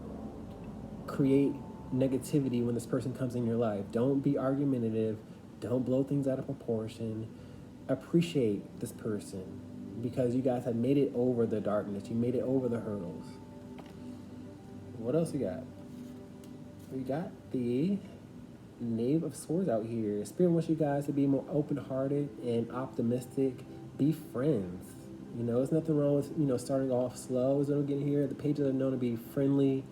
create negativity when this person comes in your life. Don't be argumentative. Don't blow things out of proportion. Appreciate this person, because you guys have made it over the darkness. You made it over the hurdles. What else we got? We got the Knave of Swords out here. Spirit wants you guys to be more open-hearted and optimistic. Be friends. There's nothing wrong with, starting off slow, is what I'm getting here. The pages are known to be friendly,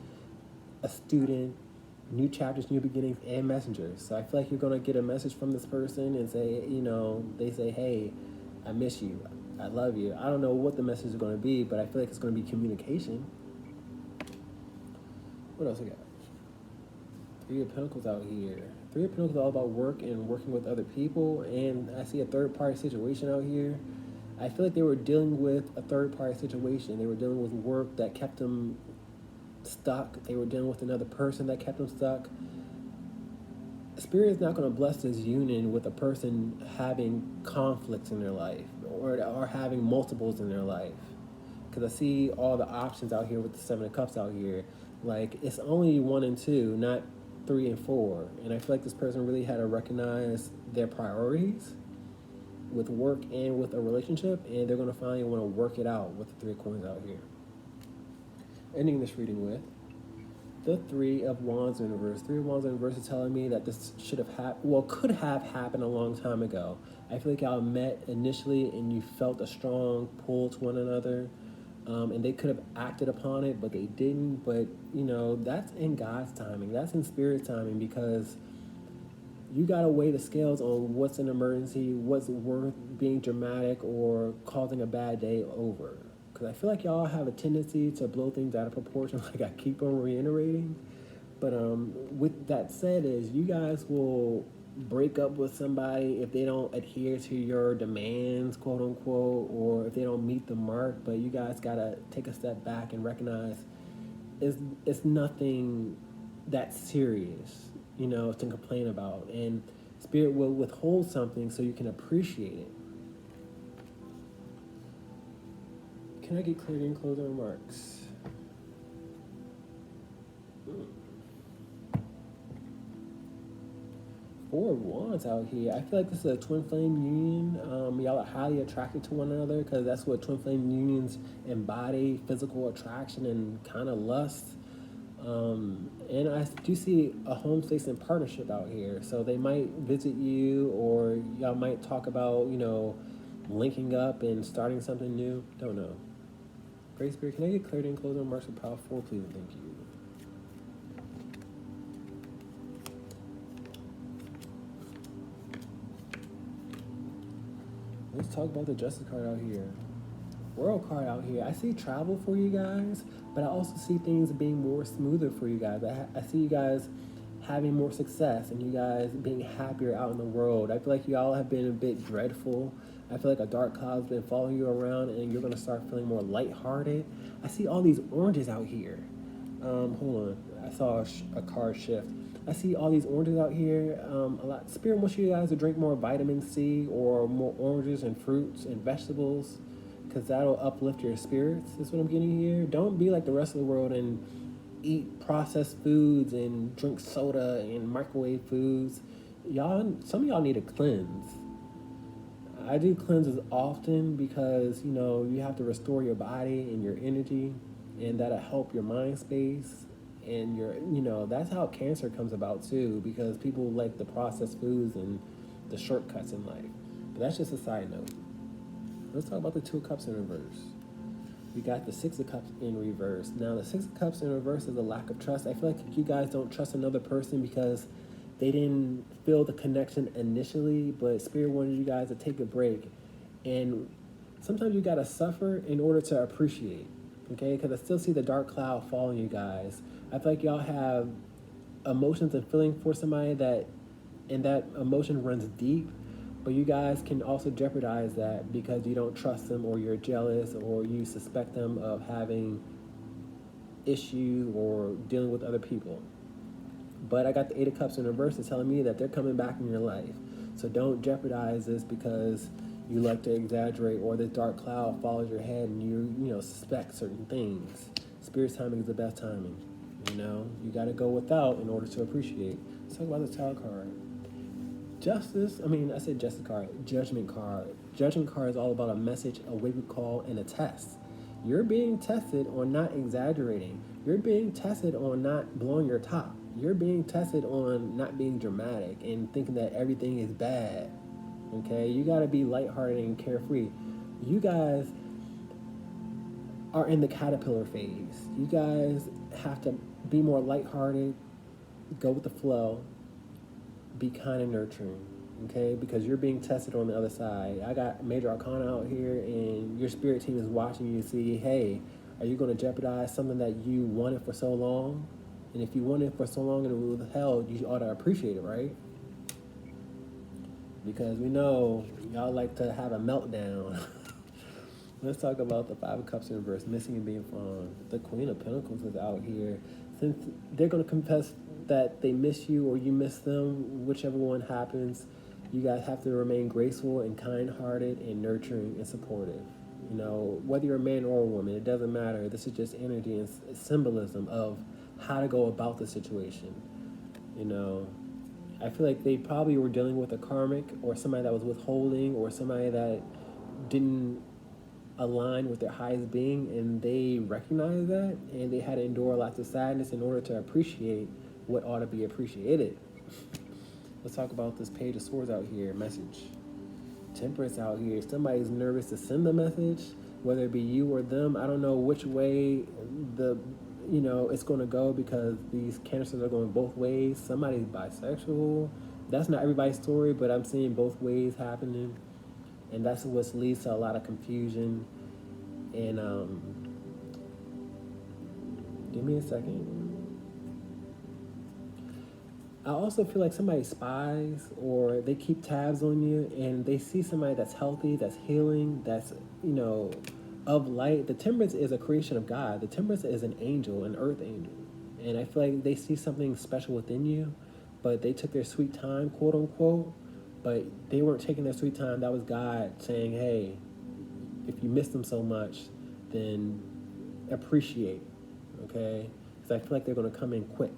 a student, new chapters, new beginnings, and messengers. So I feel like you're going to get a message from this person and say, they say, hey, I miss you. I love you. I don't know what the message is going to be, but I feel like it's going to be communication. What else we got? 3 of Pentacles out here. 3 of Pentacles is all about work and working with other people. And I see a third-party situation out here. I feel like they were dealing with a third-party situation. They were dealing with work that kept them stuck. They were dealing with another person that kept them stuck. Spirit is not going to bless this union with a person having conflicts in their life, or having multiples in their life. Because I see all the options out here with the 7 of Cups out here. Like, it's only 1 and 2, not 3 and 4. And I feel like this person really had to recognize their priorities with work and with a relationship, and they're going to finally want to work it out with the 3 of Coins out here. Ending this reading with the 3 of Wands in reverse. 3 of Wands in reverse is telling me that this should have could have happened a long time ago. I feel like y'all met initially and you felt a strong pull to one another, and they could have acted upon it, but they didn't. But that's in God's timing. That's in Spirit's timing, because you gotta weigh the scales on what's an emergency, what's worth being dramatic or causing a bad day over. Because I feel like y'all have a tendency to blow things out of proportion, like I keep on reiterating. But with that said, is you guys will break up with somebody if they don't adhere to your demands, quote unquote, or if they don't meet the mark. But you guys gotta take a step back and recognize it's nothing that serious, to complain about. And spirit will withhold something so you can appreciate it. Can I get clear in closing remarks? Four of Wands out here. I feel like this is a twin flame union. Y'all are highly attracted to one another because that's what twin flame unions embody: physical attraction and kind of lust. And I do see a home space and partnership out here. So they might visit you, or y'all might talk about, linking up and starting something new. Don't know. Great Spirit, can I get clarity and closing remarks with Power 4, please? Thank you. Let's talk about the Justice card out here. World card out here. I see travel for you guys, but I also see things being more smoother for you guys. I see you guys having more success and you guys being happier out in the world. I feel like y'all have been a bit dreadful. I feel like a dark cloud's been following you around and you're going to start feeling more lighthearted. I see all these oranges out here. Hold on. I saw a card shift. I see all these oranges out here. A lot. Spirit wants you guys to drink more vitamin C or more oranges and fruits and vegetables, because that'll uplift your spirits. That's what I'm getting here. Don't be like the rest of the world and eat processed foods and drink soda and microwave foods. Some of y'all need a cleanse. I do cleanses often because, you have to restore your body and your energy, and that'll help your mind space. And that's how cancer comes about too, because people like the processed foods and the shortcuts in life. But that's just a side note. Let's talk about the Two of Cups in reverse. We got the Six of Cups in reverse. Now, the Six of Cups in reverse is a lack of trust. I feel like you guys don't trust another person because they didn't feel the connection initially, but Spirit wanted you guys to take a break. And sometimes you gotta suffer in order to appreciate, okay? Because I still see the dark cloud following you guys. I feel like y'all have emotions and feelings for somebody and that emotion runs deep. But you guys can also jeopardize that because you don't trust them, or you're jealous, or you suspect them of having issue or dealing with other people. But I got the Eight of Cups in reverse telling me that they're coming back in your life. So don't jeopardize this because you like to exaggerate, or this dark cloud follows your head and you suspect certain things. Spirit's timing is the best timing. You got to go without in order to appreciate. Let's talk about the Tower card. Justice card, Judgment card. Judgment card is all about a message, a wake-up call, and a test. You're being tested on not exaggerating. You're being tested on not blowing your top. You're being tested on not being dramatic and thinking that everything is bad. Okay? You got to be lighthearted and carefree. You guys are in the caterpillar phase. You guys have to be more lighthearted, go with the flow, be kind and nurturing, okay? Because you're being tested on the other side. I got Major Arcana out here, and your spirit team is watching you to see, hey, are you going to jeopardize something that you wanted for so long? And if you wanted it for so long and it was withheld, you ought to appreciate it, right? Because we know y'all like to have a meltdown. Let's talk about the Five of Cups in reverse, missing and being found. The Queen of Pentacles is out here. Since they're going to confess that they miss you or you miss them, whichever one happens, you guys have to remain graceful and kind-hearted and nurturing and supportive. Whether you're a man or a woman, it doesn't matter. This is just energy and symbolism of how to go about the situation. I feel like they probably were dealing with a karmic or somebody that was withholding or somebody that didn't align with their highest being, and they recognized that, and they had to endure lots of sadness in order to appreciate what ought to be appreciated. Let's talk about this Page of Swords out here. Message. Temperance out here. Somebody's nervous to send the message, whether it be you or them. I don't know which way it's going to go because these cancers are going both ways. Somebody's bisexual. That's not everybody's story, but I'm seeing both ways happening, and that's what leads to a lot of confusion. And give me a second. I also feel like somebody spies or they keep tabs on you, and they see somebody that's healthy, that's healing, that's, you know, of light. The temperance is a creation of God. The temperance is an angel, an earth angel. And I feel like they see something special within you, but they took their sweet time, quote unquote. But they weren't taking their sweet time. That was God saying, hey, if you miss them so much, then appreciate, okay? Because I feel like they're going to come in quick.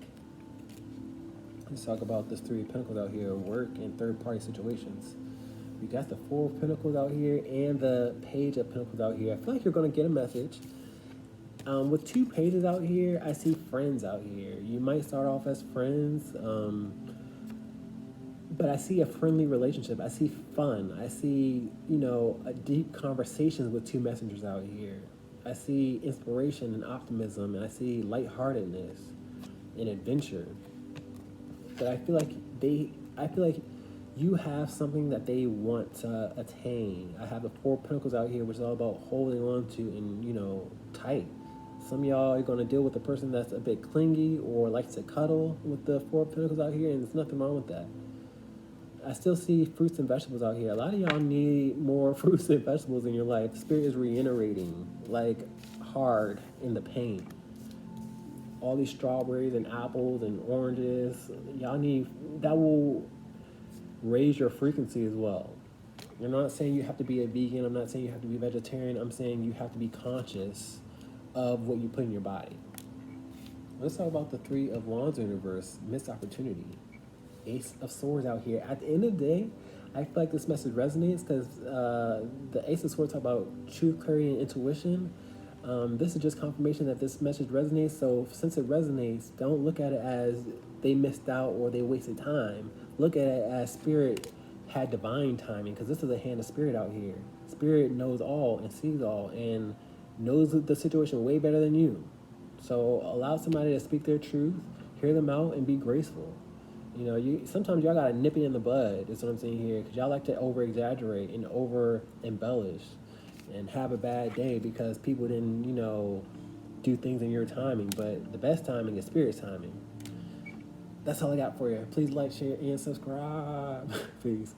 Let's talk about this Three of Pentacles out here, work and third-party situations. We got the Four of Pentacles out here and the Page of Pentacles out here. I feel like you're going to get a message. With two pages out here, I see friends out here. You might start off as friends, but I see a friendly relationship. I see fun. I see, you know, a deep conversations with two messengers out here. I see inspiration and optimism, and I see lightheartedness and adventure. But I feel like you have something that they want to attain. I have the Four of Pentacles out here, which is all about holding on to and, you know, tight. Some of y'all are going to deal with a person that's a bit clingy or likes to cuddle with the Four of Pentacles out here, and there's nothing wrong with that. I still see fruits and vegetables out here. A lot of y'all need more fruits and vegetables in your life. Spirit is reiterating, like, hard in the pain. All these strawberries and apples and oranges, y'all need, that will raise your frequency as well. I'm not saying you have to be a vegan. I'm not saying you have to be vegetarian. I'm saying you have to be conscious of what you put in your body. Let's talk about the Three of Wands in reverse, missed opportunity. Ace of Swords out here. At the end of the day, I feel like this message resonates because the Ace of Swords talk about truth, clarity, and intuition. This is just confirmation that this message resonates. So since it resonates, don't look at it as they missed out or they wasted time. Look at it as Spirit had divine timing, because this is a hand of Spirit out here. Spirit knows all and sees all and knows the situation way better than you. So allow somebody to speak their truth, hear them out, and be graceful. You know, sometimes y'all gotta nip it in the bud. Is what I'm saying here, because y'all like to over exaggerate and over embellish, and have a bad day because people didn't, you know, do things in your timing. But the best timing is Spirit's timing. That's all I got for you. Please like, share, and subscribe. Peace.